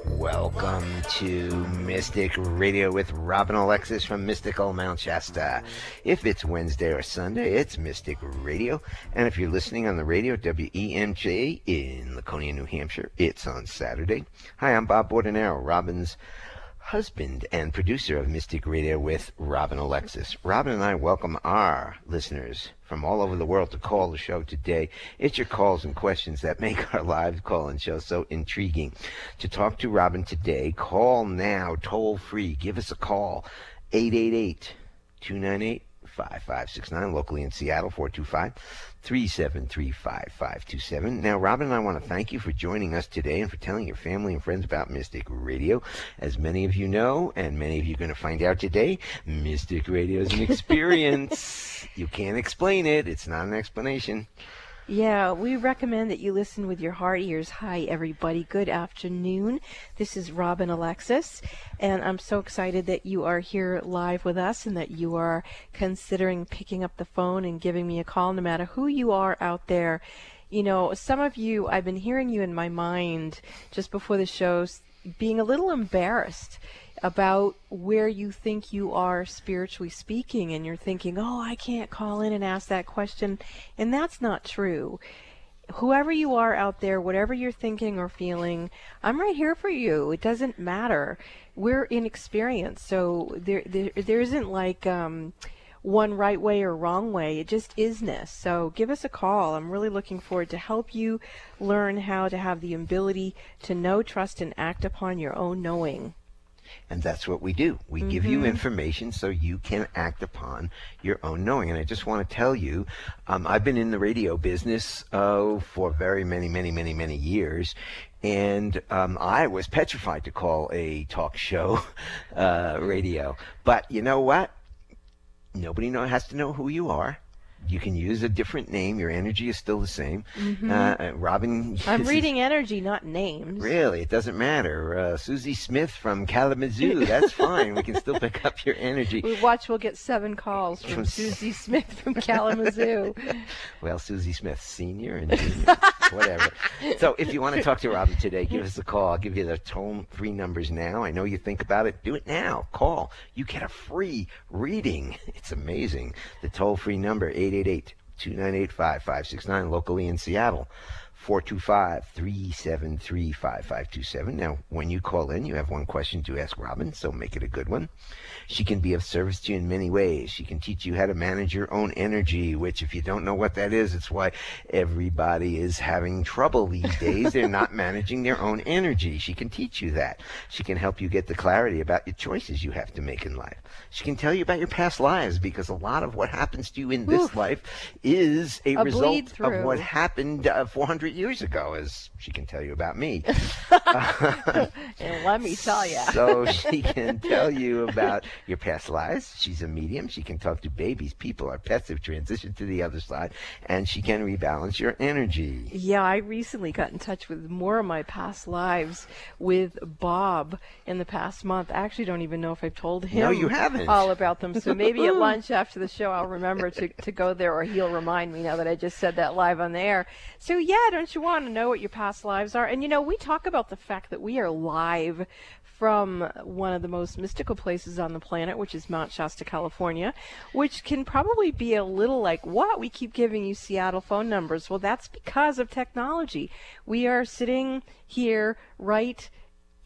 Welcome to Mystic Radio with Rob and Alexis from Mystical Mount Shasta. If it's Wednesday or Sunday, it's Mystic Radio. And if you're listening on the radio, WEMJ in Laconia, New Hampshire, it's on Saturday. Hi, I'm Bob Bordenaro, Robin's husband and producer of Mystic Radio with Robin Alexis. Robin and I welcome our listeners from all over the world to call the show today. It's your calls and questions that make our live call-in show so intriguing. To talk to Robin today, call now, toll free. Give us a call, 888-298-5569, locally in Seattle, 425-373-5527. Now, Robin and I want to thank you for joining us today and for telling your family and friends about Mystic Radio. As many of you know, and many of you are going to find out today, Mystic Radio is an experience. You can't explain it. It's not an explanation. Yeah, we recommend that you listen with your heart ears. Hi, everybody. Good afternoon. This is Robin Alexis, and I'm so excited that you are here live with us and that you are considering picking up the phone and giving me a call, no matter who you are out there. You know, some of you, I've been hearing you in my mind just before the show being a little embarrassed about where you think you are spiritually speaking, and you're thinking, oh, I can't call in and ask that question, and that's not true. Whoever you are out there, whatever you're thinking or feeling, I'm right here for you. It doesn't matter. We're in experience, so there isn't like one right way or wrong way. It just isness. So give us a call. I'm really looking forward to help you learn how to have the ability to know, trust, and act upon your own knowing. And that's what we do. We give you information so you can act upon your own knowing. And I just want to tell you, I've been in the radio business for very many years. And I was petrified to call a talk show radio. But you know what? Nobody has to know who you are. You can use a different name. Your energy is still the same. Robin. I'm reading energy, not names. Really? It doesn't matter. Susie Smith from Kalamazoo. That's fine. We can still pick up your energy. We'll get 7 calls from Susie Smith from Kalamazoo. Well, Susie Smith, senior and junior, whatever. So if you want to talk to Robin today, give us a call. I'll give you the toll-free numbers now. I know you think about it. Do it now. Call. You get a free reading. It's amazing. The toll-free number, 888-298-5569, locally in Seattle, 425-373-5527. Now, when you call in, you have one question to ask Robin, so make it a good one. She can be of service to you in many ways. She can teach you how to manage your own energy, which if you don't know what that is, it's why everybody is having trouble these days. They're not managing their own energy. She can teach you that. She can help you get the clarity about your choices you have to make in life. She can tell you about your past lives, because a lot of what happens to you in this life is a result of what happened 400 years ago, as she can tell you about me. And let me tell you. So she can tell you about your past lives. She's a medium. She can talk to babies, people, or pets who've transitioned to the other side, and she can rebalance your energy. Yeah, I recently got in touch with more of my past lives with Bob in the past month. I actually don't even know if I've told him. No, you haven't. All about them. So maybe at lunch after the show, I'll remember to go there, or he'll remind me now that I just said that live on the air. So yeah, don't you want to know what your past lives are? And you know, we talk about the fact that we are live from one of the most mystical places on the planet, which is Mount Shasta, California, which can probably be a little like, what? We keep giving you Seattle phone numbers. Well, that's because of technology. We are sitting here right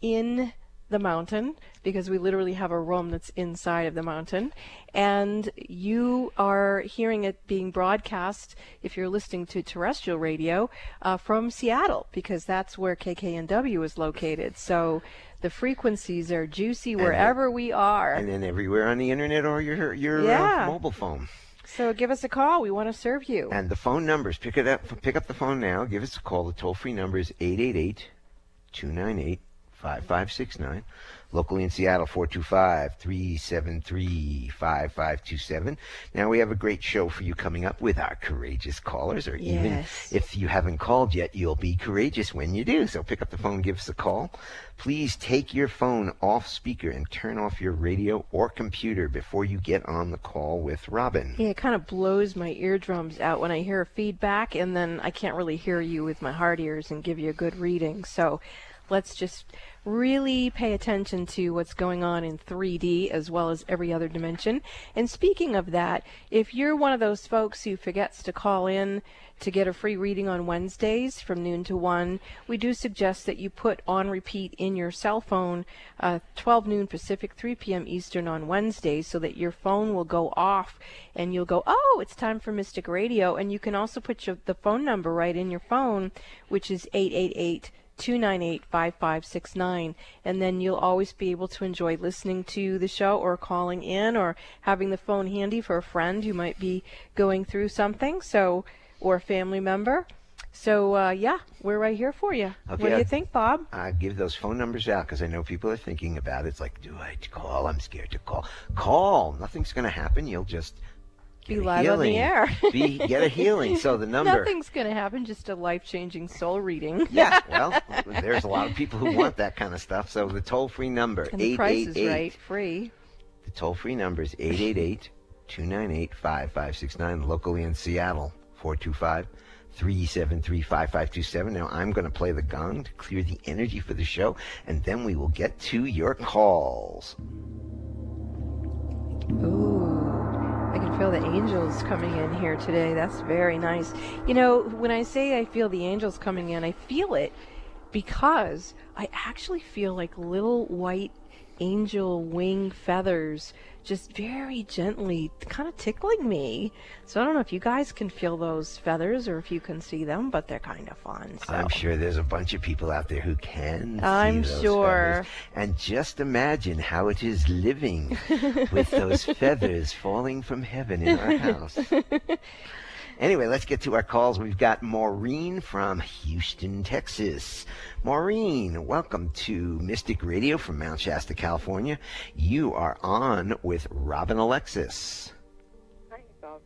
in the mountain, because we literally have a room that's inside of the mountain, and you are hearing it being broadcast, if you're listening to terrestrial radio, from Seattle, because that's where KKNW is located. So the frequencies are juicy wherever we are. And then everywhere on the internet or your mobile phone. So give us a call. We want to serve you. And the phone numbers, pick up the phone now. Give us a call. The toll-free number is 888-298 5569. Locally in Seattle, 425-373-5527. Now we have a great show for you coming up with our courageous callers, or even Yes. if you haven't called yet, you'll be courageous when you do. So pick up the phone, give us a call. Please take your phone off speaker and turn off your radio or computer before you get on the call with Robin. Yeah, it kind of blows my eardrums out when I hear feedback, and then I can't really hear you with my hard ears and give you a good reading. So let's just really pay attention to what's going on in 3D as well as every other dimension. And speaking of that, if you're one of those folks who forgets to call in to get a free reading on Wednesdays from noon to 1, we do suggest that you put on repeat in your cell phone 12 noon Pacific, 3 p.m. Eastern on Wednesdays, so that your phone will go off and you'll go, oh, it's time for Mystic Radio. And you can also put the phone number right in your phone, which is 888-298-5569, and then you'll always be able to enjoy listening to the show or calling in or having the phone handy for a friend who might be going through something, or a family member. So, yeah, we're right here for you. Okay, What do you think, Bob? Give those phone numbers out because I know people are thinking about it. It's like, do I call? I'm scared to call. Call. Nothing's going to happen. You'll just Be live on the air. Get a healing. So the number. Nothing's going to happen, just a life-changing soul reading. Yeah, well, there's a lot of people who want that kind of stuff. So the toll-free number, And the price is right, free. The toll-free number is 888-298-5569, locally in Seattle, 425-373-5527. Now I'm going to play the gong to clear the energy for the show, and then we will get to your calls. Ooh, I can feel the angels coming in here today. That's very nice. You know, when I say I feel the angels coming in, I feel it because I actually feel like little white angel wing feathers just very gently kind of tickling me. So I don't know if you guys can feel those feathers or if you can see them, but they're kind of fun. So. I'm sure there's a bunch of people out there who can I'm see those sure. feathers. And just imagine how it is living with those feathers falling from heaven in our house. Anyway, let's get to our calls. We've got Maureen from Houston, Texas. Maureen, welcome to Mystic Radio from Mount Shasta, California. You are on with Robin Alexis. Hi, Bob.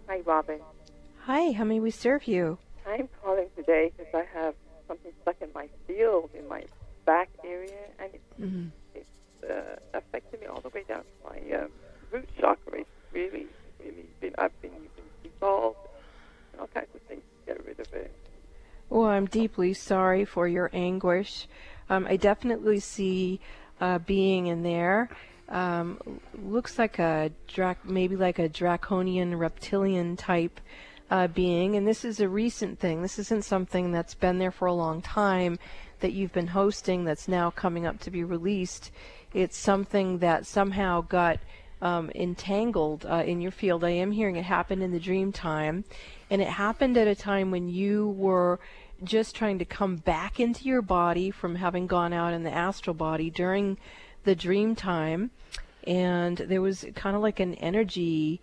Hi, Robin. Hi, how may we serve you? I'm calling today because I have something stuck in my field, in my back area, and it's affected me all the way down to my root chakra. It's really been, I've been using salt and all kinds of things to get rid of it. Well, I'm deeply sorry for your anguish. I definitely see being in there. Looks like maybe like a draconian reptilian type being, and this is a recent thing. This isn't something that's been there for a long time that you've been hosting that's now coming up to be released. It's something that somehow got entangled in your field. I am hearing it happened in the dream time, and it happened at a time when you were just trying to come back into your body from having gone out in the astral body during the dream time, and there was kind of like an energy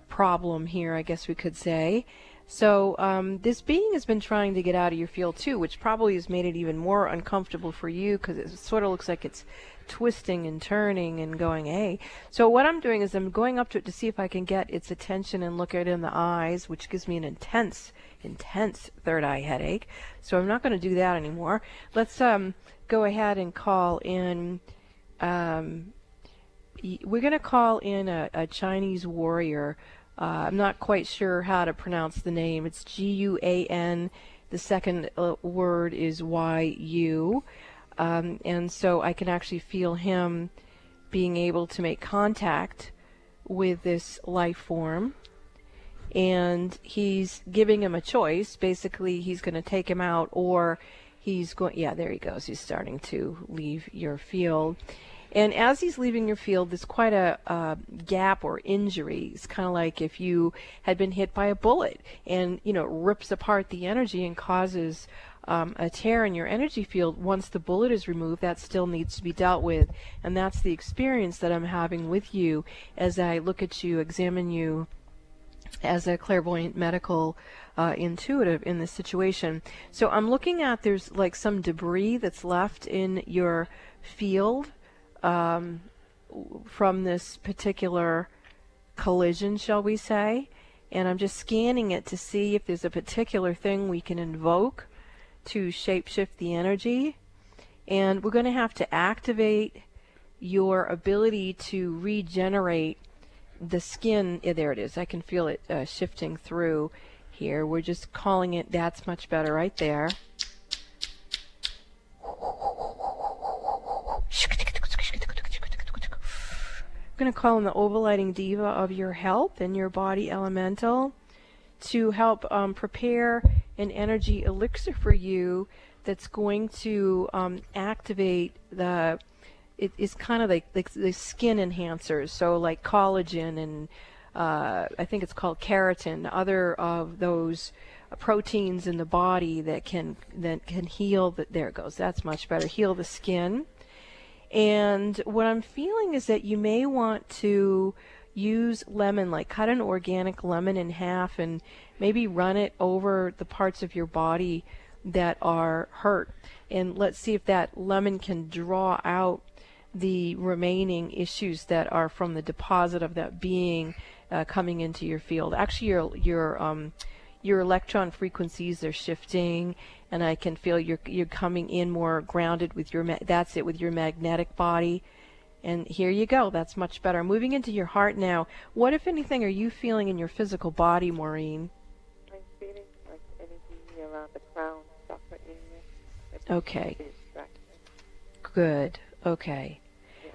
problem here, I guess we could say. So this being has been trying to get out of your field too, which probably has made it even more uncomfortable for you because it sort of looks like it's twisting and turning and going, hey. So what I'm doing is I'm going up to it to see if I can get its attention and look at it in the eyes, which gives me an intense third eye headache. So I'm not going to do that anymore. Let's go ahead and call in. We're going to call in a Chinese warrior. I'm not quite sure how to pronounce the name. It's Guan. The second word is Yu. And so I can actually feel him being able to make contact with this life form. And he's giving him a choice. Basically, he's going to take him out, or he's going, yeah, there he goes. He's starting to leave your field. And as he's leaving your field, there's quite a gap or injury. It's kind of like if you had been hit by a bullet and, you know, rips apart the energy and causes a tear in your energy field. Once the bullet is removed, that still needs to be dealt with. And that's the experience that I'm having with you as I look at you, examine you, as a clairvoyant medical intuitive in this situation. So I'm looking at there's like some debris that's left in your field from this particular collision, shall we say, and I'm just scanning it to see if there's a particular thing we can invoke to shapeshift the energy. And we're going to have to activate your ability to regenerate the skin. Yeah, there it is. I can feel it shifting through here. We're just calling it, that's much better right there. I'm going to call in the overlighting diva of your health and your body elemental to help prepare an energy elixir for you that's going to activate the, it's kind of like the skin enhancers, so like collagen and I think it's called keratin, other of those proteins in the body that can heal, there it goes, that's much better, heal the skin. And what I'm feeling is that you may want to use lemon, like cut an organic lemon in half and maybe run it over the parts of your body that are hurt. And let's see if that lemon can draw out the remaining issues that are from the deposit of that being coming into your field. Actually, your electron frequencies are shifting, and I can feel you're coming in more grounded with your that's it, with your magnetic body. And here you go. That's much better. Moving into your heart now. What, if anything, are you feeling in your physical body, Maureen? I'm feeling like energy around the crown chakra area. Okay. Good. Okay.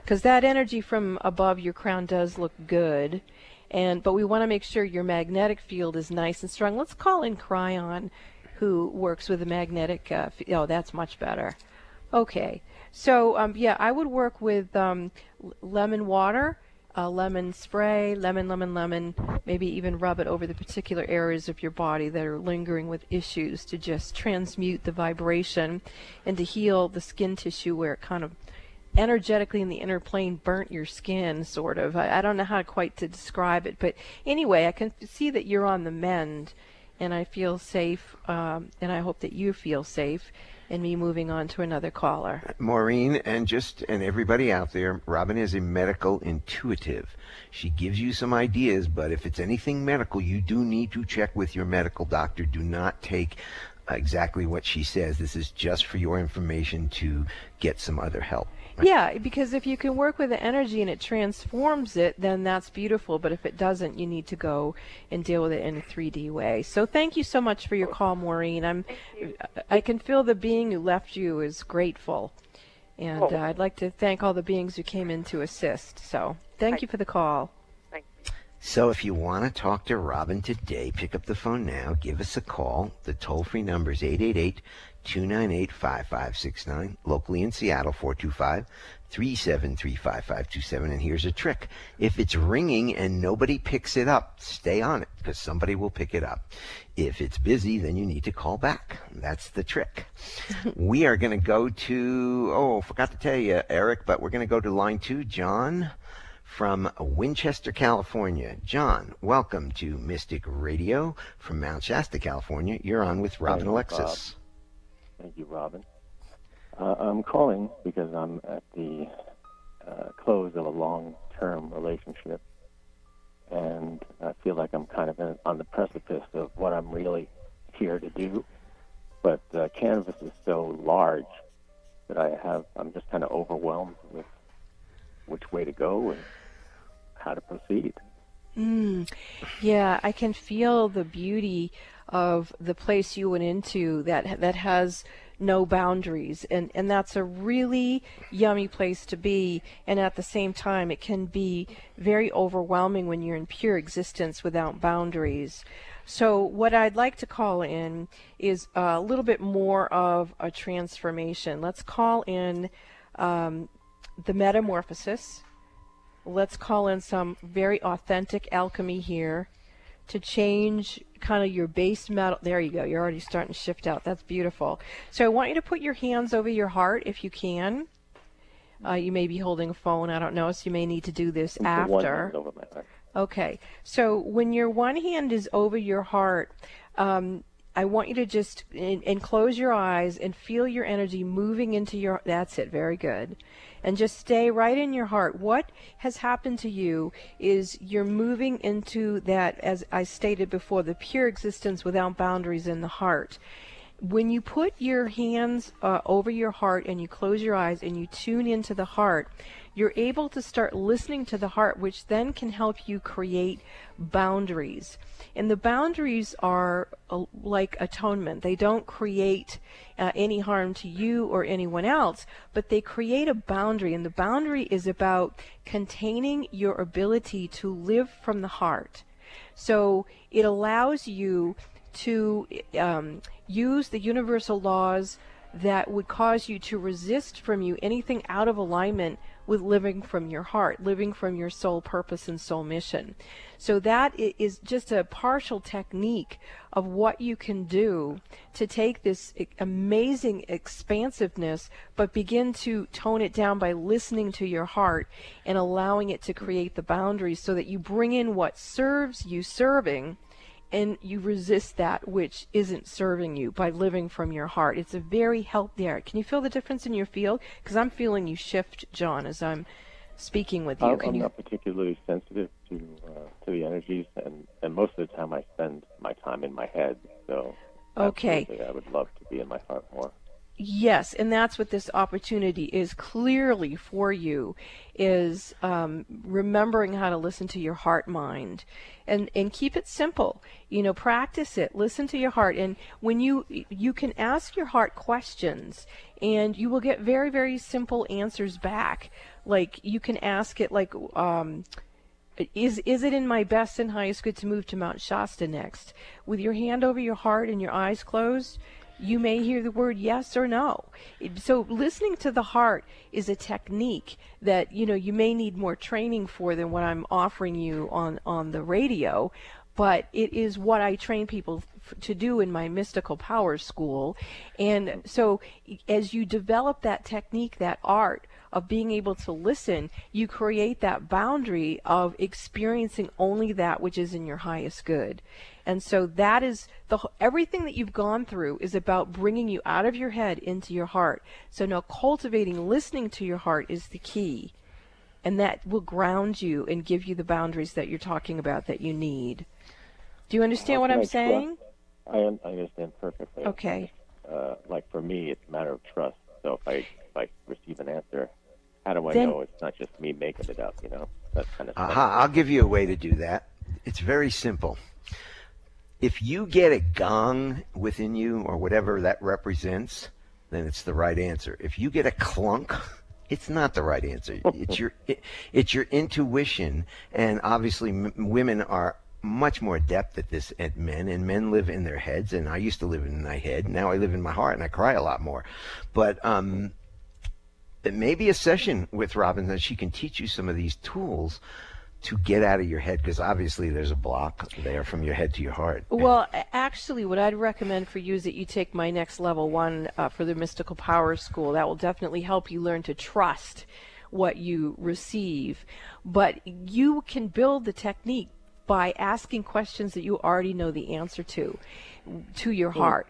Because that energy from above your crown does look good, but we want to make sure your magnetic field is nice and strong. Let's call in Cryon, who works with the magnetic. Oh, that's much better. Okay. So yeah, I would work with lemon water, lemon spray, lemon, maybe even rub it over the particular areas of your body that are lingering with issues to just transmute the vibration and to heal the skin tissue where it kind of energetically in the inner plane burnt your skin, sort of. I don't know how quite to describe it, but anyway, I can see that you're on the mend, and I feel safe, and I hope that you feel safe in me moving on to another caller. Maureen, and everybody out there, Robin is a medical intuitive. She gives you some ideas, but if it's anything medical, you do need to check with your medical doctor. Do not take exactly what she says. This is just for your information to get some other help. Yeah, because if you can work with the energy and it transforms it, then that's beautiful. But if it doesn't, you need to go and deal with it in a 3D way. So thank you so much for your call, Maureen. I can feel the being who left you is grateful. And I'd like to thank all the beings who came in to assist. So thank you for the call. Thank you. So if you want to talk to Robin today, pick up the phone now. Give us a call. The toll-free number is 888-298-5569. Locally in Seattle, 425-373-5527. And here's a trick. If it's ringing and nobody picks it up, stay on it, because somebody will pick it up. If it's busy, then you need to call back. That's the trick. We are going to go to, forgot to tell you, Eric, but we're going to go to line 2, John from Winchester, California. John, welcome to Mystic Radio from Mount Shasta, California. You're on with Robin Alexis. Thank you, Robin. I'm calling because I'm at the close of a long-term relationship, and I feel like I'm kind of on the precipice of what I'm really here to do. But the canvas is so large that I'm just kind of overwhelmed with which way to go and how to proceed. Yeah, I can feel the beauty of the place you went into that has no boundaries, and that's a really yummy place to be. And at the same time, it can be very overwhelming when you're in pure existence without boundaries. So what I'd like to call in is a little bit more of a transformation. Let's call in the metamorphosis. Let's call in some very authentic alchemy here to change kind of your base metal. There you go. You're already starting to shift out. That's beautiful. So I want you to put your hands over your heart if you can. You may be holding a phone. I don't know. So you may need to do this after. Over my heart. Okay. So when your one hand is over your heart, I want you to just and close your eyes and feel your energy moving into your. That's it. Very good. And just stay right in your heart. What has happened to you is you're moving into that, as I stated before, the pure existence without boundaries in the heart. When you put your hands over your heart and you close your eyes and you tune into the heart, you're able to start listening to the heart, which then can help you create boundaries. And the boundaries are like atonement. They don't create any harm to you or anyone else, but they create a boundary. And the boundary is about containing your ability to live from the heart. So it allows you to use the universal laws that would cause you to resist from you anything out of alignment with living from your heart, living from your soul purpose and soul mission. So that is just a partial technique of what you can do to take this amazing expansiveness, but begin to tone it down by listening to your heart and allowing it to create the boundaries so that you bring in what serves you serving, and you resist that which isn't serving you by living from your heart. It's a very help there. Can you feel the difference in your field? Because I'm feeling you shift, John, as I'm speaking with you. I'm not particularly sensitive to the energies, and most of the time I spend my time in my head. So okay, I would love to be in my heart more. Yes, and that's what this opportunity is clearly for you, is remembering how to listen to your heart mind and keep it simple. You know, practice it. Listen to your heart. And when you can ask your heart questions and you will get very, very simple answers back. Like you can ask it like, is it in my best and highest good to move to Mount Shasta next? With your hand over your heart and your eyes closed, you may hear the word yes or no. So listening to the heart is a technique that, you know, you may need more training for than what I'm offering you on the radio, but it is what I train people to do in my mystical power school. And so as you develop that technique, that art of being able to listen, you create that boundary of experiencing only that which is in your highest good. And so that is everything that you've gone through is about bringing you out of your head into your heart. So now cultivating listening to your heart is the key. And that will ground you and give you the boundaries that you're talking about that you need. Do you understand what I'm saying? I understand perfectly. Okay. Like for me, it's a matter of trust. So if I receive an answer, how do I Then, know it's not just me making it up, you know? That kind of stuff. I'll give you a way to do that. It's very simple. If you get a gong within you or whatever that represents, then it's the right answer. If you get a clunk, it's not the right answer. It's your intuition, and obviously women are much more adept at this at men, and men live in their heads, and I used to live in my head. Now I live in my heart, and I cry a lot more. But it may be a session with Robin that she can teach you some of these tools to get out of your head, because obviously there's a block there from your head to your heart. Well, actually, what I'd recommend for you is that you take my next level one for the Mystical Power School. That will definitely help you learn to trust what you receive. But you can build the technique by asking questions that you already know the answer to your heart.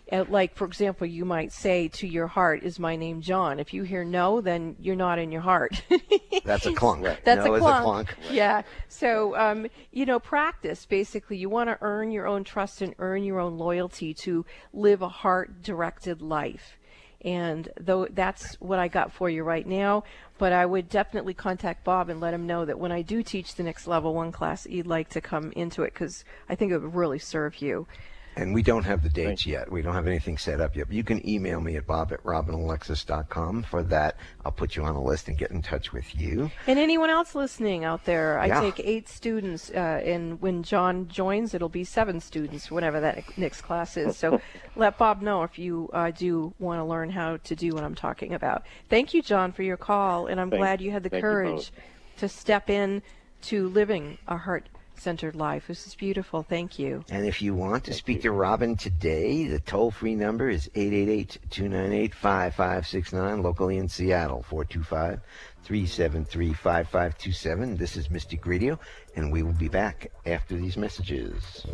Like, for example, you might say to your heart, is my name John? If you hear no, then you're not in your heart. That's a clunk. That's no a is clunk. a clunk. Yeah. So, practice. Basically, you want to earn your own trust and earn your own loyalty to live a heart-directed life. And though that's what I got for you right now, but I would definitely contact Bob and let him know that when I do teach the next level one class, you'd like to come into it, because I think it would really serve you. And we don't have the dates yet. We don't have anything set up yet. But you can email me at bob@robinalexis.com. For that, I'll put you on a list and get in touch with you. And anyone else listening out there, I Yeah. take 8 students, and when John joins, it'll be 7 students, whatever that next class is. So let Bob know if you do want to learn how to do what I'm talking about. Thank you, John, for your call, and I'm glad you had the thank you courage both. to step in to living a heart centered life. This is beautiful. Thank you. And if you want to speak to Robin today, the toll-free number is 888-298-5569, locally in Seattle, 425-373-5527. This is Mystic Radio, and we will be back after these messages.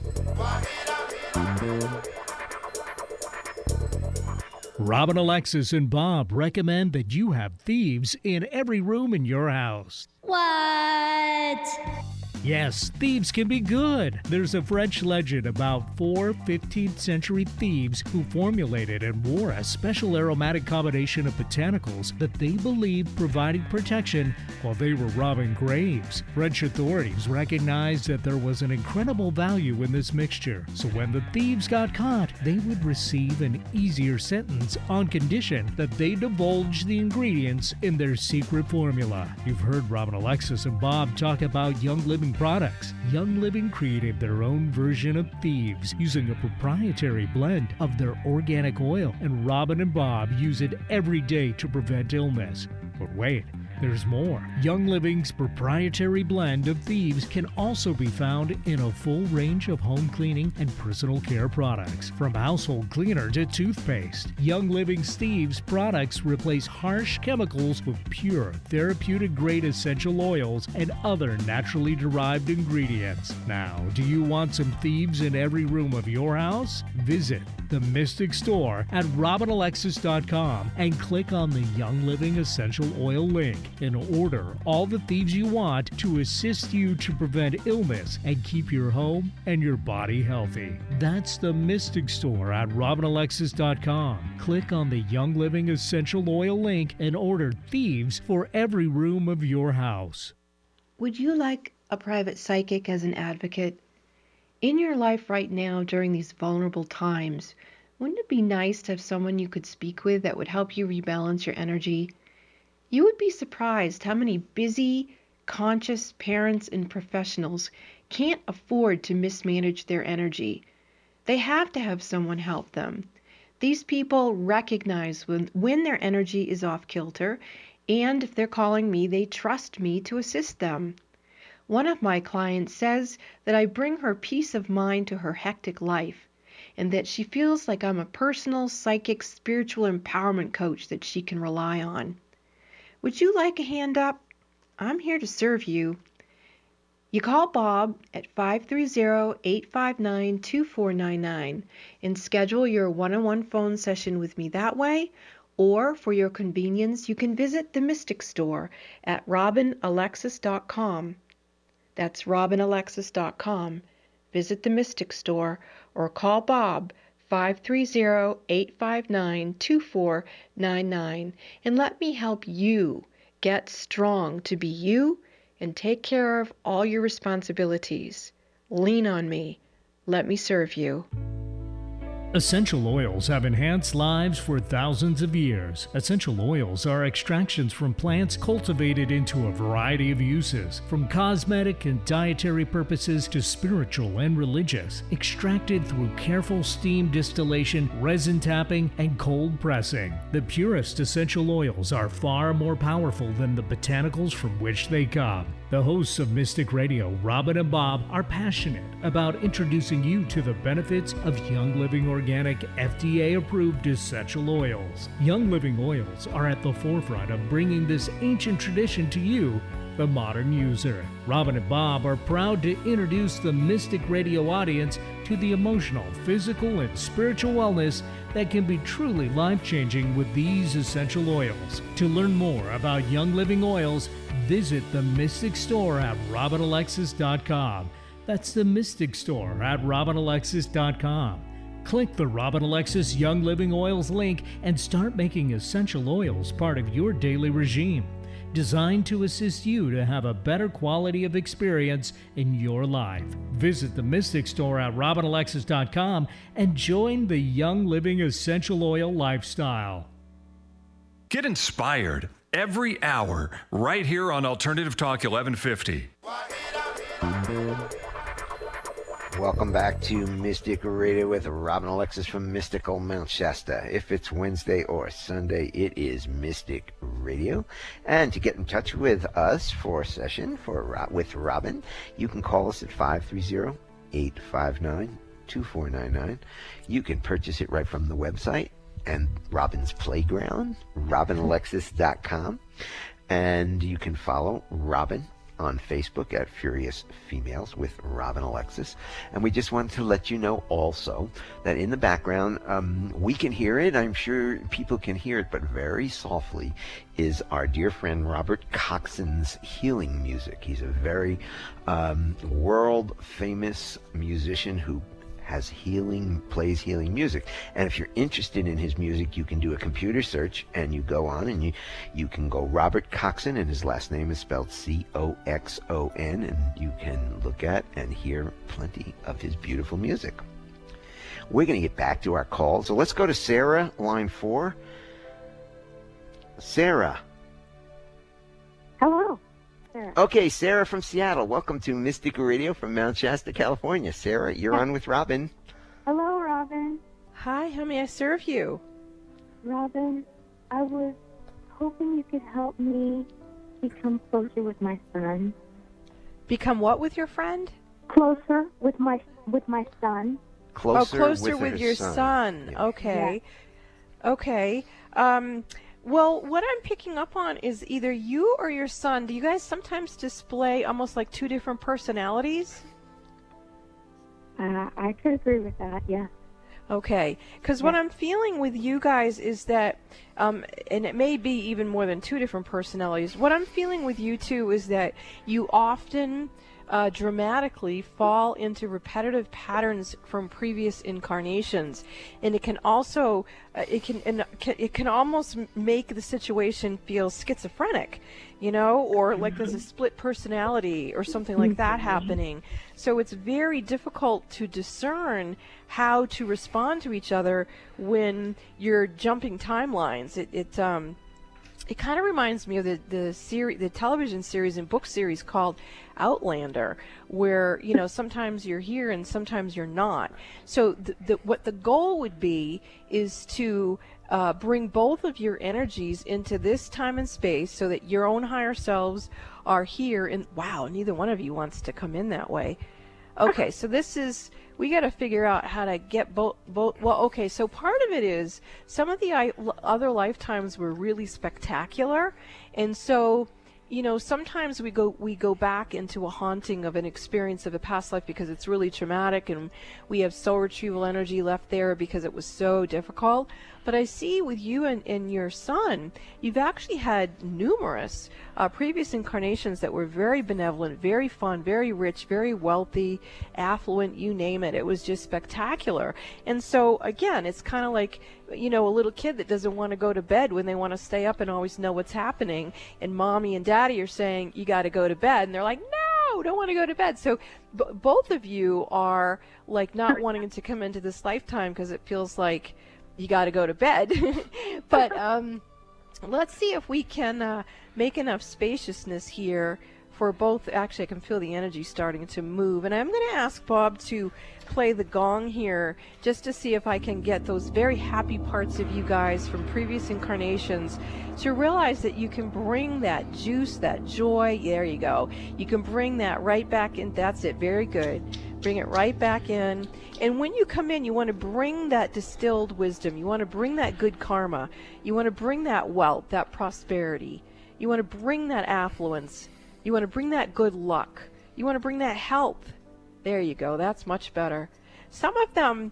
Robin, Alexis, and Bob recommend that you have thieves in every room in your house. What? Yes, thieves can be good. There's a French legend about 4 15th century thieves who formulated and wore a special aromatic combination of botanicals that they believed provided protection while they were robbing graves. French authorities recognized that there was an incredible value in this mixture, so when the thieves got caught, they would receive an easier sentence on condition that they divulge the ingredients in their secret formula. You've heard Robin, Alexis, and Bob talk about Young Living products. Young Living created their own version of thieves using a proprietary blend of their organic oil, and Robin and Bob use it every day to prevent illness. But wait, there's more. Young Living's proprietary blend of thieves can also be found in a full range of home cleaning and personal care products. From household cleaner to toothpaste, Young Living's thieves products replace harsh chemicals with pure, therapeutic-grade essential oils and other naturally derived ingredients. Now, do you want some thieves in every room of your house? Visit the Mystic Store at robinalexis.com and click on the Young Living Essential Oil link and order all the thieves you want to assist you to prevent illness and keep your home and your body healthy. That's the Mystic Store at robinalexis.com. Click on the Young Living Essential Oil link and order thieves for every room of your house. Would you like a private psychic as an advocate? In your life right now, during these vulnerable times, wouldn't it be nice to have someone you could speak with that would help you rebalance your energy? You would be surprised how many busy, conscious parents and professionals can't afford to mismanage their energy. They have to have someone help them. These people recognize when their energy is off kilter, and if they're calling me, they trust me to assist them. One of my clients says that I bring her peace of mind to her hectic life, and that she feels like I'm a personal, psychic, spiritual empowerment coach that she can rely on. Would you like a hand up? I'm here to serve you. You call Bob at 530-859-2499 and schedule your one-on-one phone session with me that way, or for your convenience, you can visit the Mystic Store at robinalexis.com. That's robinalexis.com. Visit the Mystic Store or call Bob 530-859-2499 and let me help you get strong to be you and take care of all your responsibilities. Lean on me. Let me serve you. Essential oils have enhanced lives for thousands of years. Essential oils are extractions from plants cultivated into a variety of uses, from cosmetic and dietary purposes to spiritual and religious, extracted through careful steam distillation, resin tapping, and cold pressing. The purest essential oils are far more powerful than the botanicals from which they come. The hosts of Mystic Radio, Robin and Bob, are passionate about introducing you to the benefits of Young Living Organic FDA-approved essential oils. Young Living oils are at the forefront of bringing this ancient tradition to you, the modern user. Robin and Bob are proud to introduce the Mystic Radio audience to the emotional, physical, and spiritual wellness that can be truly life-changing with these essential oils. To learn more about Young Living oils, visit the Mystic Store at robinalexis.com. That's the Mystic Store at robinalexis.com. Click the Robin Alexis Young Living Oils link and start making essential oils part of your daily regime, designed to assist you to have a better quality of experience in your life. Visit the Mystic Store at robinalexis.com and join the Young Living Essential Oil lifestyle. Get inspired every hour right here on Alternative Talk 1150. Welcome back to Mystic Radio with Robin Alexis from Mystical Mount Shasta. If it's Wednesday or Sunday, it is Mystic Radio. And to get in touch with us for a session with Robin, you can call us at 530-859-2499. You can purchase it right from the website and Robin's Playground, robinalexis.com. And you can follow Robin on Facebook at Furious Females with Robin Alexis. And we just wanted to let you know also that in the background, we can hear it. I'm sure people can hear it, but very softly is our dear friend Robert Coxon's healing music. He's a very world famous musician who plays healing music. And if you're interested in his music, you can do a computer search and you go on and you can go Robert Coxon, and his last name is spelled Coxon, and you can look at and hear plenty of his beautiful music. We're going to get back to our calls. So let's go to Sarah, line 4. Sarah. Hello. Sarah. Okay, Sarah from Seattle. Welcome to Mystic Radio from Mount Shasta, California. Sarah, you're on with Robin. Hello, Robin. Hi, how may I serve you? Robin, I was hoping you could help me become closer with my son. Become what with your friend? Closer with my son. Closer with your son. Yeah. Okay. Yeah. Okay. Well, what I'm picking up on is either you or your son, do you guys sometimes display almost like two different personalities? I could agree with that, yeah. Okay, because what I'm feeling with you guys is that, and it may be even more than two different personalities, what I'm feeling with you two is that you often dramatically fall into repetitive patterns from previous incarnations, and it can also it can almost make the situation feel schizophrenic, or like there's a split personality or something like that happening. So it's very difficult to discern how to respond to each other when you're jumping timelines. It kind of reminds me of the television series and book series called Outlander, where sometimes you're here and sometimes you're not. So what the goal would be is to bring both of your energies into this time and space, so that your own higher selves are here. And wow, neither one of you wants to come in that way. Okay, so we got to figure out how to get both. Well, okay, so part of it is some of the other lifetimes were really spectacular, and so sometimes we go back into a haunting of an experience of a past life because it's really traumatic, and we have soul retrieval energy left there because it was so difficult. But I see with you and your son, you've actually had numerous previous incarnations that were very benevolent, very fun, very rich, very wealthy, affluent, you name it. It was just spectacular. And so, again, it's kind of like, a little kid that doesn't want to go to bed when they want to stay up and always know what's happening. And mommy and daddy are saying, you got to go to bed. And they're like, no, don't want to go to bed. So both of you are like not wanting to come into this lifetime because it feels like you got to go to bed. But let's see if we can make enough spaciousness here for both. Actually, I can feel the energy starting to move. And I'm going to ask Bob to play the gong here just to see if I can get those very happy parts of you guys from previous incarnations to realize that you can bring that juice, that joy. There you go. You can bring that right back in. That's it. Very good. Bring it right back in. And when you come in, you want to bring that distilled wisdom. You want to bring that good karma. You want to bring that wealth, that prosperity. You want to bring that affluence. You want to bring that good luck. You want to bring that health. There you go. That's much better. Some of them,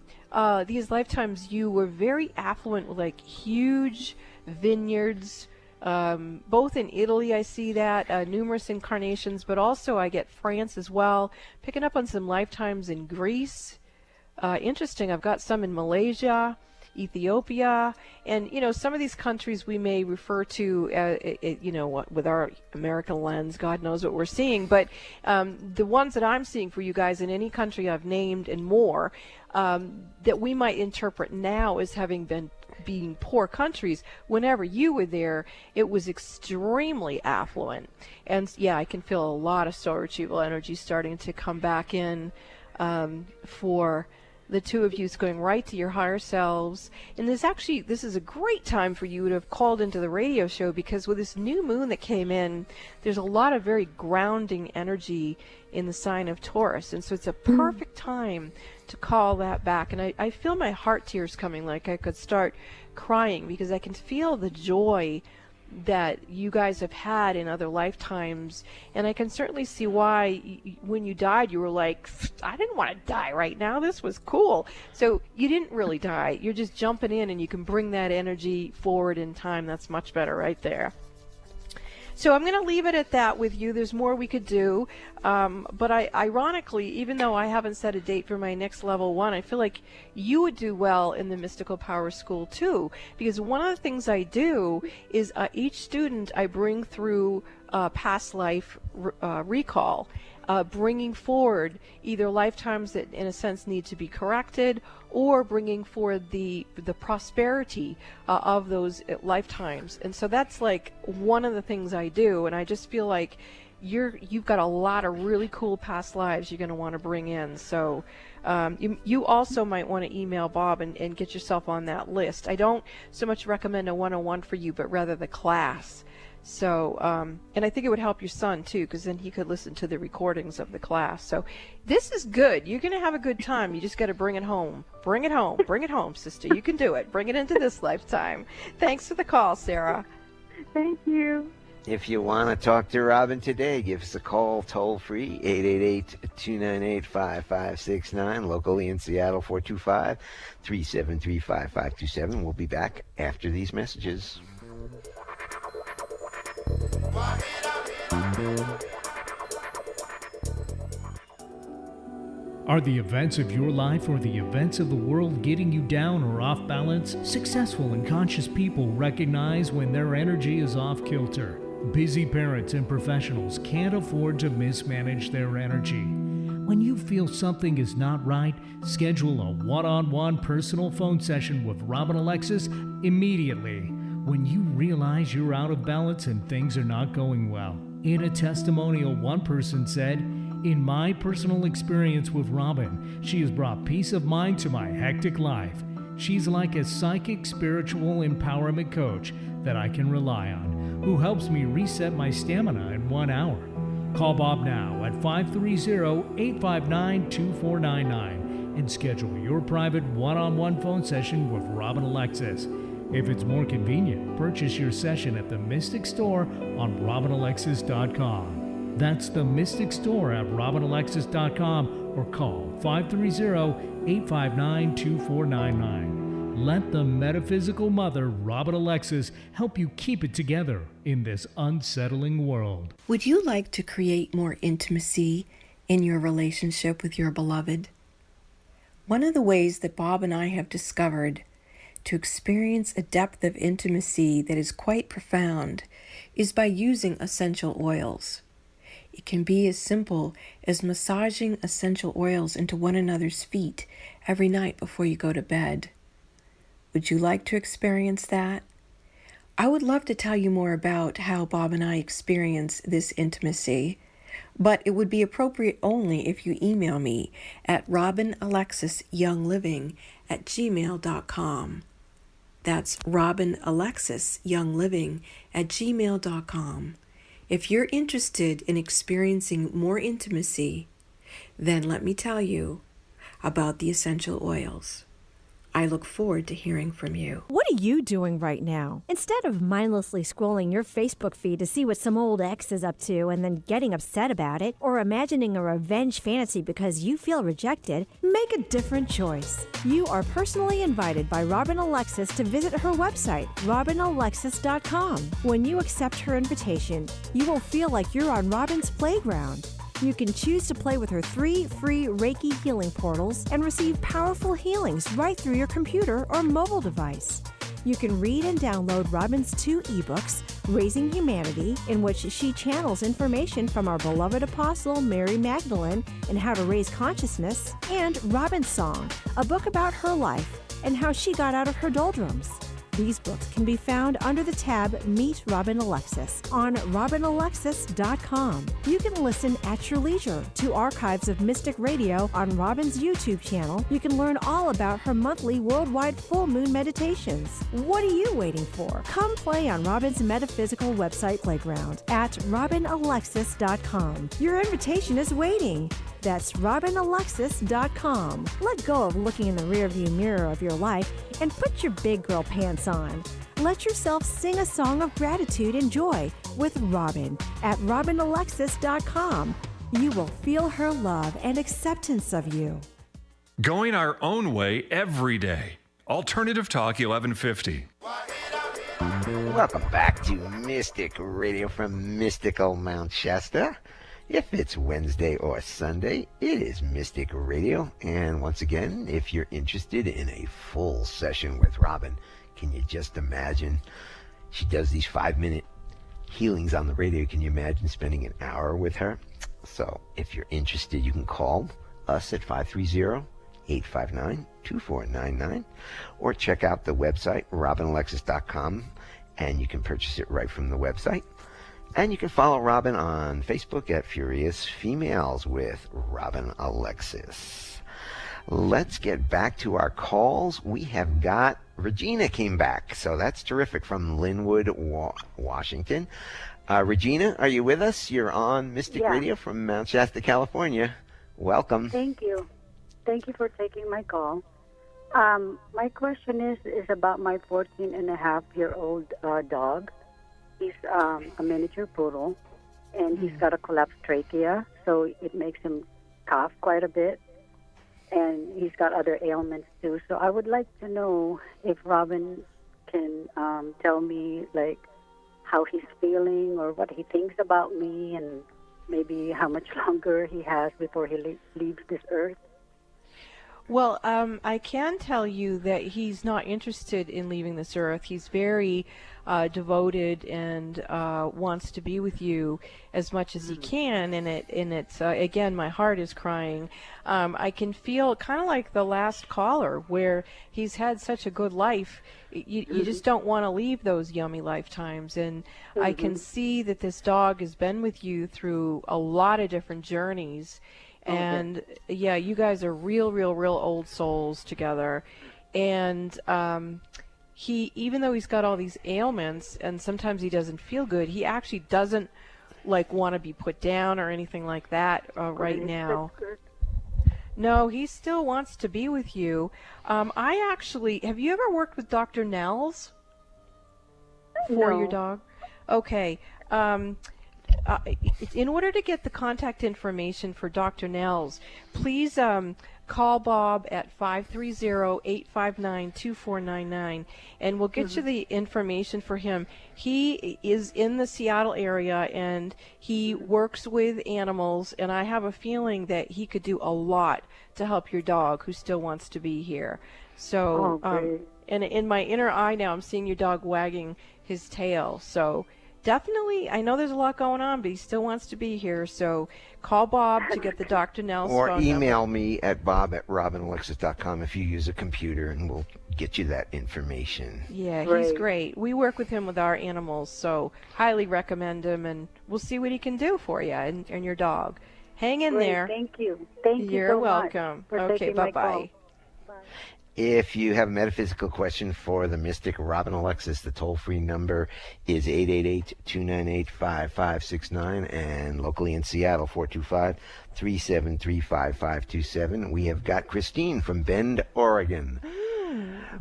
these lifetimes, you were very affluent with like huge vineyards. Both in Italy, I see that, numerous incarnations, but also I get France as well. Picking up on some lifetimes in Greece. Interesting. I've got some in Malaysia, Ethiopia, and some of these countries we may refer to with our American lens. God knows what we're seeing, but the ones that I'm seeing for you guys in any country I've named and more, that we might interpret now as having been being poor countries. Whenever you were there, it was extremely affluent. And yeah, I can feel a lot of soul retrieval energy starting to come back in for the two of you is going right to your higher selves. And this is a great time for you to have called into the radio show, because with this new moon that came in, there's a lot of very grounding energy in the sign of Taurus. And so it's a perfect time to call that back. And I feel my heart tears coming, like I could start crying, because I can feel the joy that you guys have had in other lifetimes. And I can certainly see why when you died you were like, I didn't want to die right now, this was cool. So you didn't really die, you're just jumping in, and you can bring that energy forward in time. That's much better right there. So I'm going to leave it at that with you. There's more we could do. But ironically, even though I haven't set a date for my next level 1, I feel like you would do well in the Mystical Power School too. Because one of the things I do is each student I bring through past life recall. Bringing forward either lifetimes that in a sense need to be corrected, or bringing forward the prosperity of those lifetimes. And so that's like one of the things I do, and I just feel like you've got a lot of really cool past lives you're going to want to bring in. So you also might want to email Bob and get yourself on that list. I don't so much recommend a 101 for you, but rather the class. So, and I think it would help your son too, because then he could listen to the recordings of the class. So this is good. You're going to have a good time. You just got to bring it home. Bring it home. Bring it home, sister. You can do it. Bring it into this lifetime. Thanks for the call, Sarah. Thank you. If you want to talk to Robin today, give us a call toll free, 888-298-5569, locally in Seattle, 425-373-5527. We'll be back after these messages. Are the events of your life or the events of the world getting you down or off balance? Successful and conscious people recognize when their energy is off kilter. Busy parents and professionals can't afford to mismanage their energy. When you feel something is not right, schedule a one-on-one personal phone session with Robin Alexis immediately. When you realize you're out of balance and things are not going well. In a testimonial, one person said, "In my personal experience with Robin, she has brought peace of mind to my hectic life. She's like a psychic spiritual empowerment coach that I can rely on, who helps me reset my stamina in 1 hour." Call Bob now at 530-859-2499 and schedule your private one-on-one phone session with Robin Alexis. If it's more convenient, purchase your session at the Mystic Store on RobinAlexis.com. That's the Mystic Store at RobinAlexis.com, or call 530-859-2499. Let the metaphysical mother, Robin Alexis, help you keep it together in this unsettling world. Would you like to create more intimacy in your relationship with your beloved? One of the ways that Bob and I have discovered to experience a depth of intimacy that is quite profound is by using essential oils. It can be as simple as massaging essential oils into one another's feet every night before you go to bed. Would you like to experience that? I would love to tell you more about how Bob and I experience this intimacy, but it would be appropriate only if you email me at robinalexisyoungliving@gmail.com. That's robinalexisyoungliving@gmail.com. If you're interested in experiencing more intimacy, then let me tell you about the essential oils. I look forward to hearing from you. What are you doing right now? Instead of mindlessly scrolling your Facebook feed to see what some old ex is up to and then getting upset about it, or imagining a revenge fantasy because you feel rejected, make a different choice. You are personally invited by Robin Alexis to visit her website, RobinAlexis.com. When you accept her invitation, you will feel like you're on Robin's playground. You can choose to play with her 3 free Reiki healing portals and receive powerful healings right through your computer or mobile device. You can read and download Robin's 2 ebooks, Raising Humanity, in which she channels information from our beloved apostle Mary Magdalene and how to raise consciousness, and Robin's Song, a book about her life and how she got out of her doldrums. These books can be found under the tab Meet Robin Alexis on robinalexis.com. You can listen at your leisure to archives of Mystic Radio on Robin's YouTube channel. You can learn all about her monthly worldwide full moon meditations. What are you waiting for? Come play on Robin's metaphysical website playground at robinalexis.com. Your invitation is waiting. That's robinalexis.com. Let go of looking in the rearview mirror of your life and put your big girl pants on. Let yourself sing a song of gratitude and joy with Robin at robinalexis.com. You will feel her love and acceptance of you. Going our own way every day. Alternative Talk 1150. Welcome back to Mystic Radio from mystical Mount Shasta. If it's Wednesday or Sunday, it is Mystic Radio. And once again, if you're interested in a full session with Robin, can you just imagine? She does these 5-minute healings on the radio. Can you imagine spending an hour with her? So if you're interested, you can call us at 530-859-2499 or check out the website, robinalexis.com, and you can purchase it right from the website. And you can follow Robin on Facebook at Furious Females with Robin Alexis. Let's get back to our calls. We have got Regina came back, so that's terrific, from Linwood, Washington. Regina, are you with us? You're on Mystic Radio from Mount Shasta, California. Welcome. Thank you. Thank you for taking my call. My question is about my 14-and-a-half-year-old dog. He's a miniature poodle, and he's got a collapsed trachea, so it makes him cough quite a bit. And he's got other ailments, too. So I would like to know if Robin can tell me, like, how he's feeling or what he thinks about me, and maybe how much longer he has before he leaves this earth. Well, I can tell you that he's not interested in leaving this earth. He's very devoted and wants to be with you as much as he can. And it's again, my heart is crying. I can feel kind of like the last caller, where he's had such a good life. You just don't want to leave those yummy lifetimes. And I can see that this dog has been with you through a lot of different journeys. And yeah, you guys are real old souls together. And he, even though he's got all these ailments and sometimes he doesn't feel good, he actually doesn't like want to be put down or anything like that right now. No, he still wants to be with you. I actually, have you ever worked with Dr. Nels for your dog? Okay. In order to get the contact information for Dr. Nels, please call Bob at 530-859-2499, and we'll get you the information for him. He is in the Seattle area, and he works with animals, and I have a feeling that he could do a lot to help your dog, who still wants to be here. So, and in my inner eye now, I'm seeing your dog wagging his tail. So definitely, I know there's a lot going on, but he still wants to be here. So call Bob to get the Dr. Nels phone number. Or email me at bob@robinalexis.com if you use a computer, and we'll get you that information. Yeah, he's great. We work with him with our animals, so highly recommend him, and we'll see what he can do for you and your dog. Hang in there. Thank you. Thank you You're so welcome. Much for okay, taking my call. Bye. If you have a metaphysical question for the mystic Robin Alexis, the toll-free number is 888-298-5569, and locally in Seattle, 425-373-5527. We have got Christine from Bend, Oregon.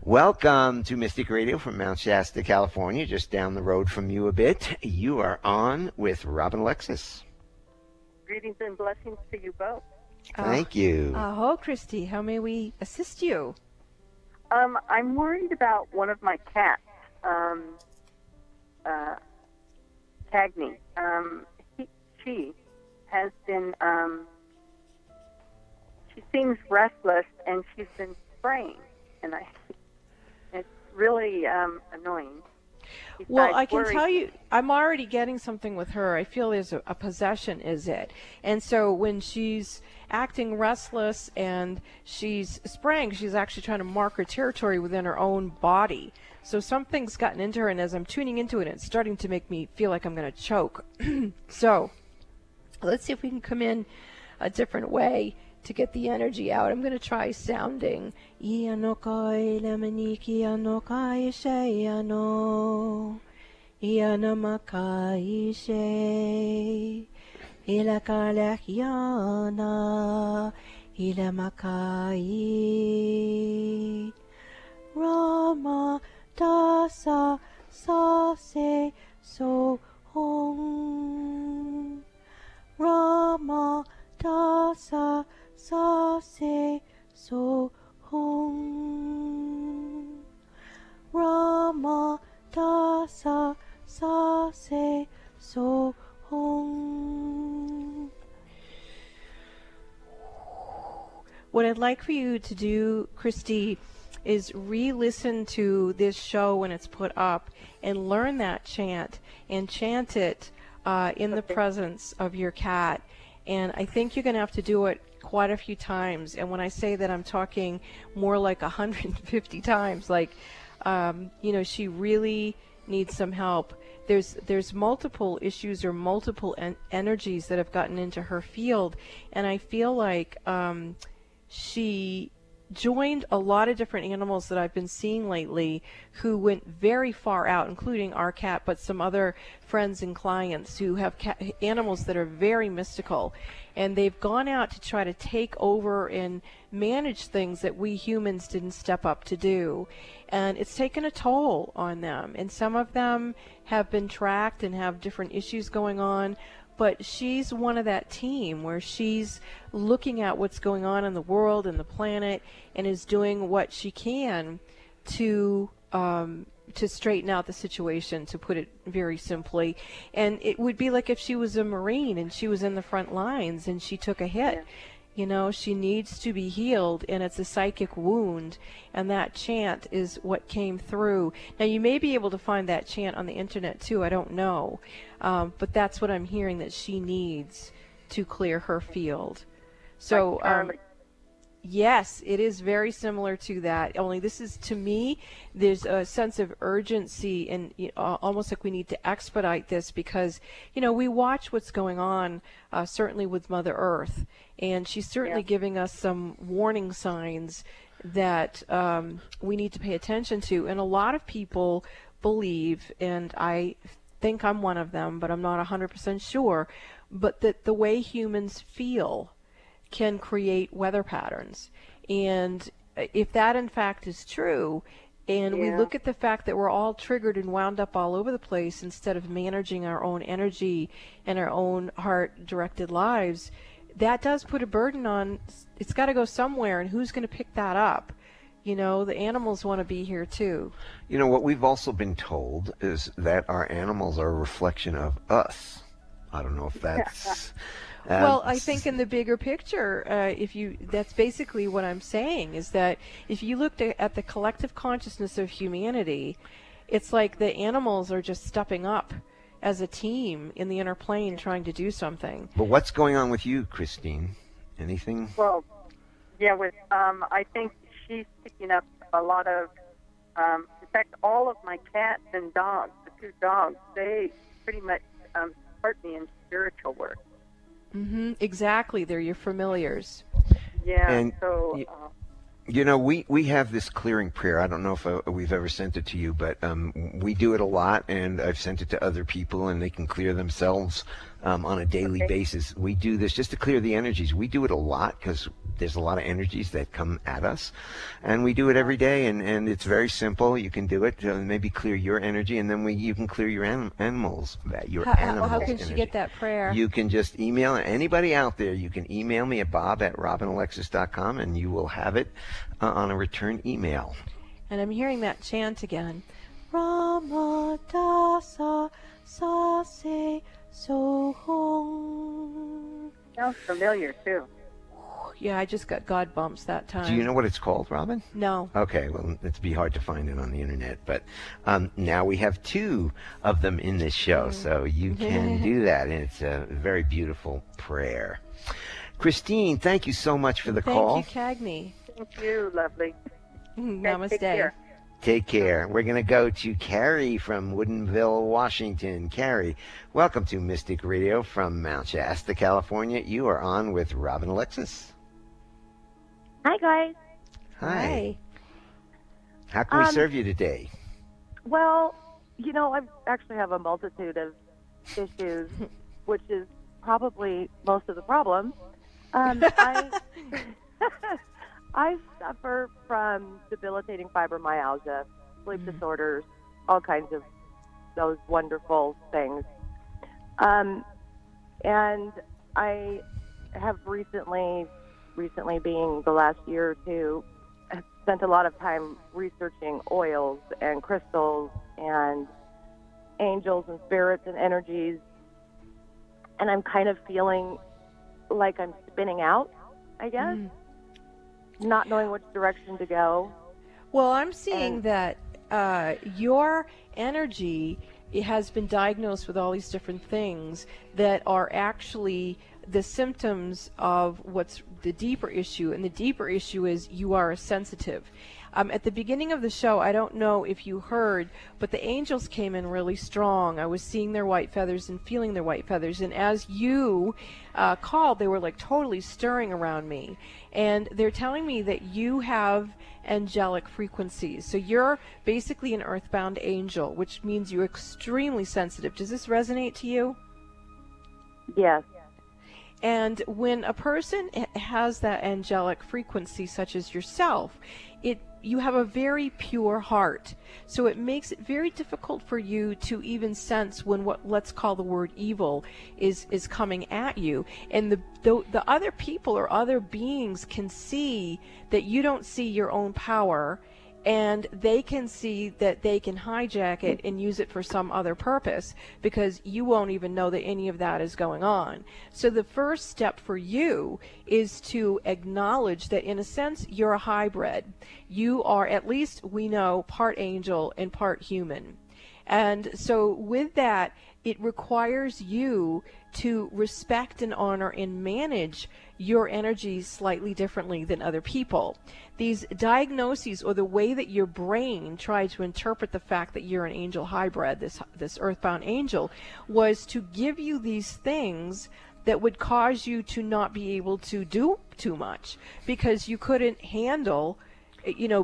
Welcome to Mystic Radio from Mount Shasta, California, just down the road from you a bit. You are on with Robin Alexis. Greetings and blessings to you both. Thank you. Hello, Christy. How may we assist you? I'm worried about one of my cats, Cagney. She has been, she seems restless, and she's been spraying, and it's really annoying. Well, I can worry. tell you, I'm already getting something with her. I feel there's a possession, is it? And so when she's acting restless and she's spraying, she's actually trying to mark her territory within her own body. So something's gotten into her, and as I'm tuning into it, it's starting to make me feel like I'm going to choke. So let's see if we can come in a different way to get the energy out. I'm going to try sounding. Ianokai lamaniki anokai shayano. Ianamakai shay. Ilakalakiana. Ilamakai. Rama dasa sa se so hong. Rama dasa sa se so hong. Rama dasa sa se so hong. What I'd like for you to do, Christy, is re-listen to this show when it's put up and learn that chant and chant it in the presence of your cat. And I think you're going to have to do it quite a few times. And when I say that, I'm talking more like 150 times. Like, she really needs some help. There's multiple issues or multiple energies that have gotten into her field. And I feel like she joined a lot of different animals that I've been seeing lately who went very far out, including our cat, but some other friends and clients who have animals that are very mystical. And they've gone out to try to take over and manage things that we humans didn't step up to do. And it's taken a toll on them. And some of them have been tracked and have different issues going on. But she's one of that team where she's looking at what's going on in the world and the planet and is doing what she can to straighten out the situation, to put it very simply. And it would be like if she was a Marine and she was in the front lines and she took a hit. Yeah. She needs to be healed, and it's a psychic wound, and that chant is what came through. Now, you may be able to find that chant on the internet, too. I don't know. But that's what I'm hearing that she needs to clear her field. So, yes, it is very similar to that. Only this is, to me, there's a sense of urgency and almost like we need to expedite this because, we watch what's going on, certainly with Mother Earth. And she's certainly giving us some warning signs that we need to pay attention to. And a lot of people believe, and I think I'm one of them, but I'm not 100% sure, but that the way humans feel can create weather patterns. And if that in fact is true, and we look at the fact that we're all triggered and wound up all over the place instead of managing our own energy and our own heart-directed lives, that does put a burden on, it's got to go somewhere, and who's going to pick that up? The animals want to be here too. What we've also been told is that our animals are a reflection of us. I don't know if that's... Well, I think in the bigger picture, that's basically what I'm saying, is that if you looked at the collective consciousness of humanity, it's like the animals are just stepping up as a team in the inner plane trying to do something. But what's going on with you, Christine? Anything? Well, I think she's picking up a lot of, in fact, all of my cats and dogs, the two dogs, they pretty much support me in spiritual work. Mm-hmm. Exactly. They're your familiars. Yeah. And so, we have this clearing prayer. I don't know if we've ever sent it to you, but we do it a lot, and I've sent it to other people, and they can clear themselves on a daily basis. We do this just to clear the energies. We do it a lot because there's a lot of energies that come at us, and we do it every day, and it's very simple. You can do it to maybe clear your energy, and then you can clear your animals. How can she get that prayer? You can just email anybody out there. You can email me at bob@robinalexis.com, and you will have it on a return email. And I'm hearing that chant again. Rama dasa sa se so hong. Sounds familiar too. Yeah, I just got God bumps that time. Do you know what it's called, Robin? No. Okay, well, it'd be hard to find it on the internet, but now we have 2 of them in this show, so you can do that, and it's a very beautiful prayer. Christine, thank you so much for the call. Thank you, Cagney. Thank you, lovely. Namaste. Take care. Take care. We're going to go to Carrie from Woodinville, Washington. Carrie, welcome to Mystic Radio from Mount Shasta, California. You are on with Robin Alexis. Hi, guys. Hi. How can we serve you today? Well, I actually have a multitude of issues, which is probably most of the problem. I suffer from debilitating fibromyalgia, sleep disorders, all kinds of those wonderful things. And I have recently being the last year or two, have spent a lot of time researching oils and crystals and angels and spirits and energies. And I'm kind of feeling like I'm spinning out, I guess. Not knowing which direction to go. Well, I'm seeing that your energy has been diagnosed with all these different things that are actually the symptoms of what's the deeper issue. And the deeper issue is you are a sensitive. At the beginning of the show, I don't know if you heard, but the angels came in really strong. I was seeing their white feathers and feeling their white feathers. And as you called, they were like totally stirring around me. And they're telling me that you have angelic frequencies. So you're basically an earthbound angel, which means you're extremely sensitive. Does this resonate to you? Yes. And when a person has that angelic frequency, such as yourself, you have a very pure heart. So it makes it very difficult for you to even sense when what let's call the word evil is coming at you. And the other people or other beings can see that you don't see your own power, and they can see that they can hijack it and use it for some other purpose, because you won't even know that any of that is going on. So the first step for you is to acknowledge that, in a sense, you're a hybrid. You are, at least we know, part angel and part human. And so with that, it requires you to respect and honor and manage your energies slightly differently than other people. These diagnoses, or the way that your brain tried to interpret the fact that you're an angel hybrid, this earthbound angel, was to give you these things that would cause you to not be able to do too much, because you couldn't handle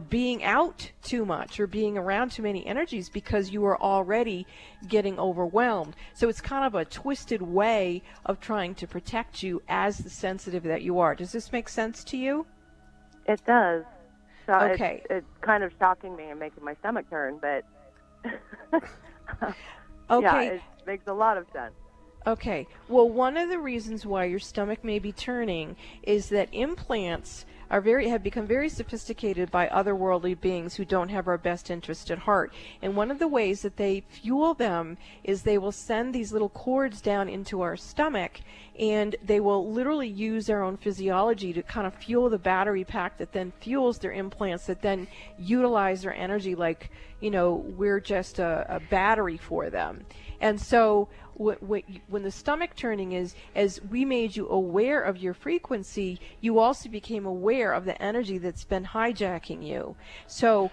being out too much or being around too many energies, because you were already getting overwhelmed. So it's kind of a twisted way of trying to protect you as the sensitive that you are. Does this make sense to you? It does. So okay. It's kind of shocking me and making my stomach turn, but okay. Yeah, it makes a lot of sense. Okay. Well, one of the reasons why your stomach may be turning is that implants have become very sophisticated by otherworldly beings who don't have our best interest at heart. And one of the ways that they fuel them is they will send these little cords down into our stomach, and they will literally use their own physiology to kind of fuel the battery pack that then fuels their implants, that then utilize their energy like, we're just a battery for them. And so when the stomach turning is, as we made you aware of your frequency, you also became aware of the energy that's been hijacking you. So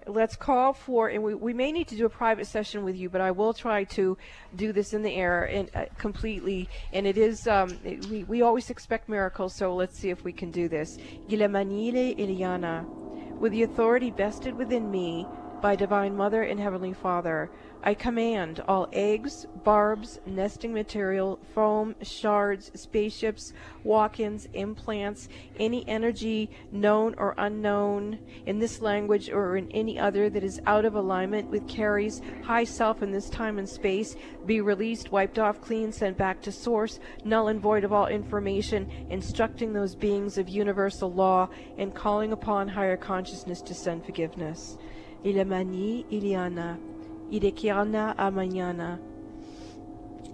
let's call for, and we may need to do a private session with you, but I will try to do this in the air and completely. And it is, we always expect miracles, so let's see if we can do this. Gilemanile Iliana, with the authority vested within me by Divine Mother and Heavenly Father, I command all eggs, barbs, nesting material, foam, shards, spaceships, walk-ins, implants, any energy known or unknown in this language or in any other that is out of alignment with Carrie's high self in this time and space, be released, wiped off, clean, sent back to source, null and void of all information, instructing those beings of universal law and calling upon higher consciousness to send forgiveness. Ilemani Iliana. Irekiana a mañana.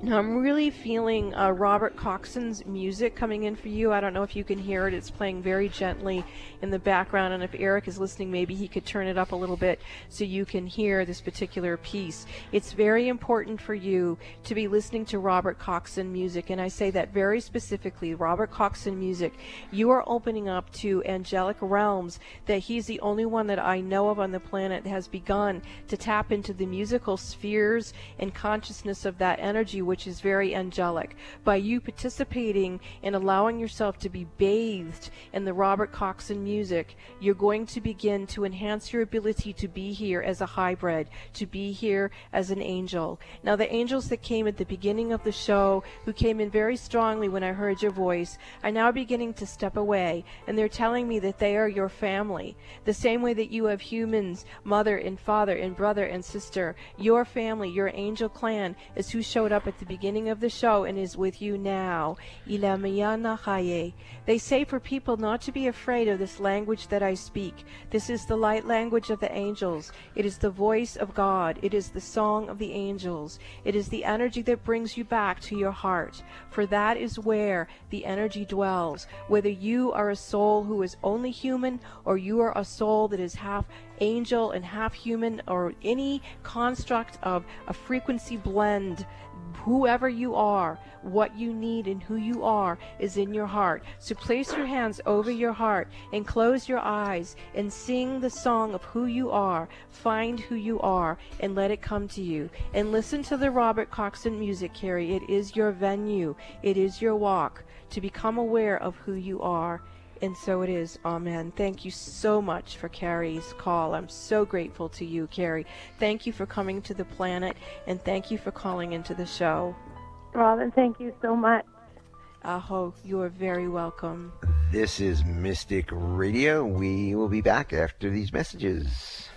Now I'm really feeling Robert Coxon's music coming in for you. I don't know if you can hear it. It's playing very gently in the background, and if Eric is listening, maybe he could turn it up a little bit so you can hear this particular piece. It's very important for you to be listening to Robert Coxon music, and I say that very specifically, Robert Coxon music. You are opening up to angelic realms that he's the only one that I know of on the planet that has begun to tap into the musical spheres and consciousness of that energy, which is very angelic. By you participating and allowing yourself to be bathed in the Robert Coxon music, you're going to begin to enhance your ability to be here as a hybrid, to be here as an angel. Now, the angels that came at the beginning of the show, who came in very strongly when I heard your voice, are now beginning to step away, and they're telling me that they are your family. The same way that you have humans, mother and father and brother and sister, your family, your angel clan is who showed up at the beginning of the show and is with you now. They say for people not to be afraid of this language that I speak. This is the light language of the angels. It is the voice of God. It is the song of the angels. It is the energy that brings you back to your heart. For that is where the energy dwells. Whether you are a soul who is only human, or you are a soul that is half angel and half human, or any construct of a frequency blend, whoever you are, what you need and who you are is in your heart. So place your hands over your heart and close your eyes and sing the song of who you are. Find who you are and let it come to you. And listen to the Robert Coxon music, Carrie. It is your venue. It is your walk to become aware of who you are. And so it is. Amen. Thank you so much for Carrie's call. I'm so grateful to you, Carrie. Thank you for coming to the planet, and thank you for calling into the show. Robin, thank you so much. Aho, you are very welcome. This is Mystic Radio. We will be back after these messages.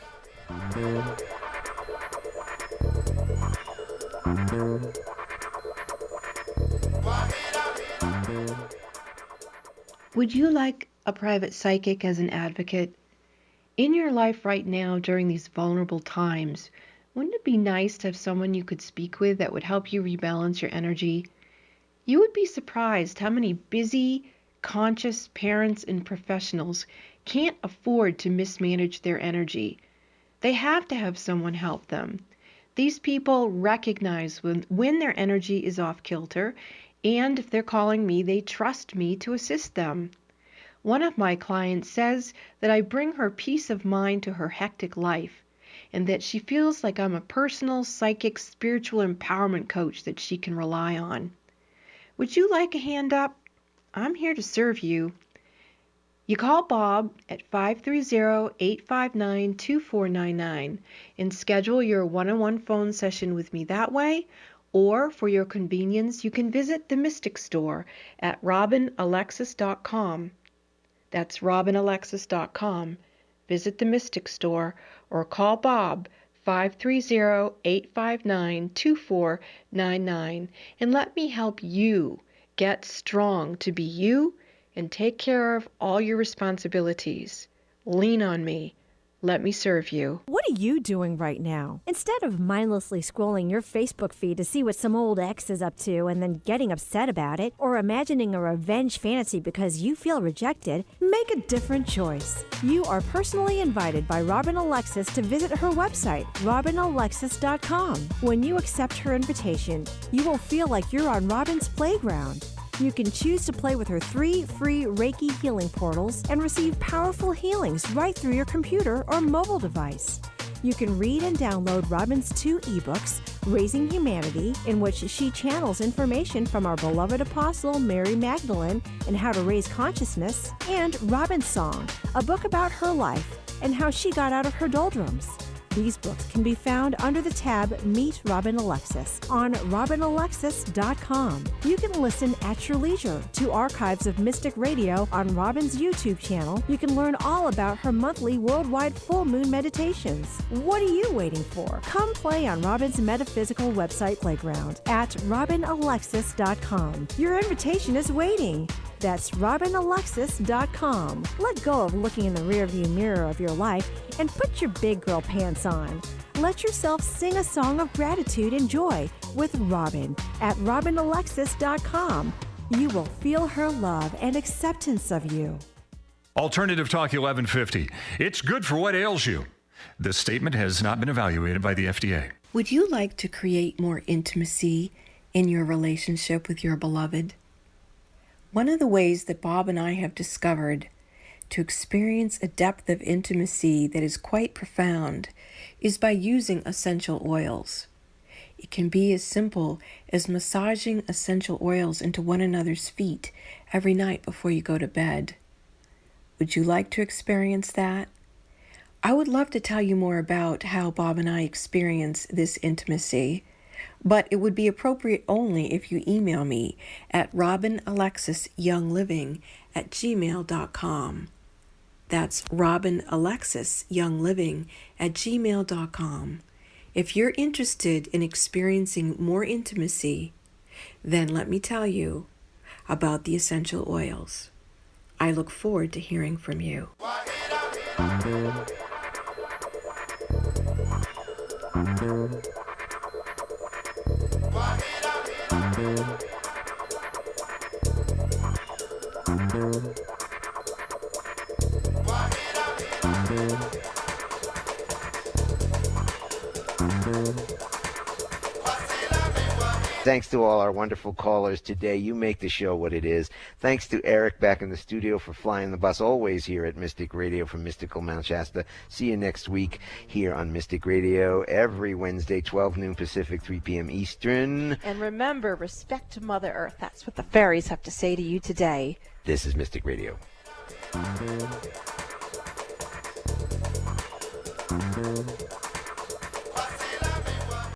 Would you like a private psychic as an advocate? In your life right now, during these vulnerable times, wouldn't it be nice to have someone you could speak with that would help you rebalance your energy? You would be surprised how many busy, conscious parents and professionals can't afford to mismanage their energy. They have to have someone help them. These people recognize when their energy is off kilter, and if they're calling me, they trust me to assist them. One of my clients says that I bring her peace of mind to her hectic life, and that she feels like I'm a personal, psychic, spiritual empowerment coach that she can rely on. Would you like a hand up? I'm here to serve you. You call Bob at 530-859-2499 and schedule your one-on-one phone session with me that way. Or, for your convenience, you can visit the Mystic Store at robinalexis.com. That's robinalexis.com. Visit the Mystic Store or call Bob 530-859-2499 and let me help you get strong to be you and take care of all your responsibilities. Lean on me. Let me serve you. What are you doing right now? Instead of mindlessly scrolling your Facebook feed to see what some old ex is up to and then getting upset about it, or imagining a revenge fantasy because you feel rejected, make a different choice. You are personally invited by Robin Alexis to visit her website, robinalexis.com. When you accept her invitation, you will feel like you're on Robin's playground. You can choose to play with her 3 free Reiki healing portals and receive powerful healings right through your computer or mobile device. You can read and download Robin's 2 ebooks, Raising Humanity, in which she channels information from our beloved apostle Mary Magdalene and how to raise consciousness, and Robin's Song, a book about her life and how she got out of her doldrums. These books can be found under the tab Meet Robin Alexis on robinalexis.com. You can listen at your leisure to archives of Mystic Radio on Robin's YouTube channel. You can learn all about her monthly worldwide full moon meditations. What are you waiting for? Come play on Robin's metaphysical website playground at robinalexis.com. Your invitation is waiting. That's RobinAlexis.com. Let go of looking in the rearview mirror of your life and put your big girl pants on. Let yourself sing a song of gratitude and joy with Robin at RobinAlexis.com. You will feel her love and acceptance of you. Alternative Talk 1150. It's good for what ails you. This statement has not been evaluated by the FDA. Would you like to create more intimacy in your relationship with your beloved? One of the ways that Bob and I have discovered to experience a depth of intimacy that is quite profound is by using essential oils. It can be as simple as massaging essential oils into one another's feet every night before you go to bed. Would you like to experience that? I would love to tell you more about how Bob and I experience this intimacy, but it would be appropriate only if you email me at robinalexisyoungliving@gmail.com. That's robinalexisyoungliving@gmail.com. If you're interested in experiencing more intimacy, then let me tell you about the essential oils. I look forward to hearing from you. Thanks to all our wonderful callers today. You make the show what it is. Thanks to Eric back in the studio for flying the bus, always here at Mystic Radio from Mystical Mount Shasta. See you next week here on Mystic Radio every Wednesday, 12 noon Pacific, 3 p.m. Eastern. And remember, respect Mother Earth. That's what the fairies have to say to you today. This is Mystic Radio. Thank you.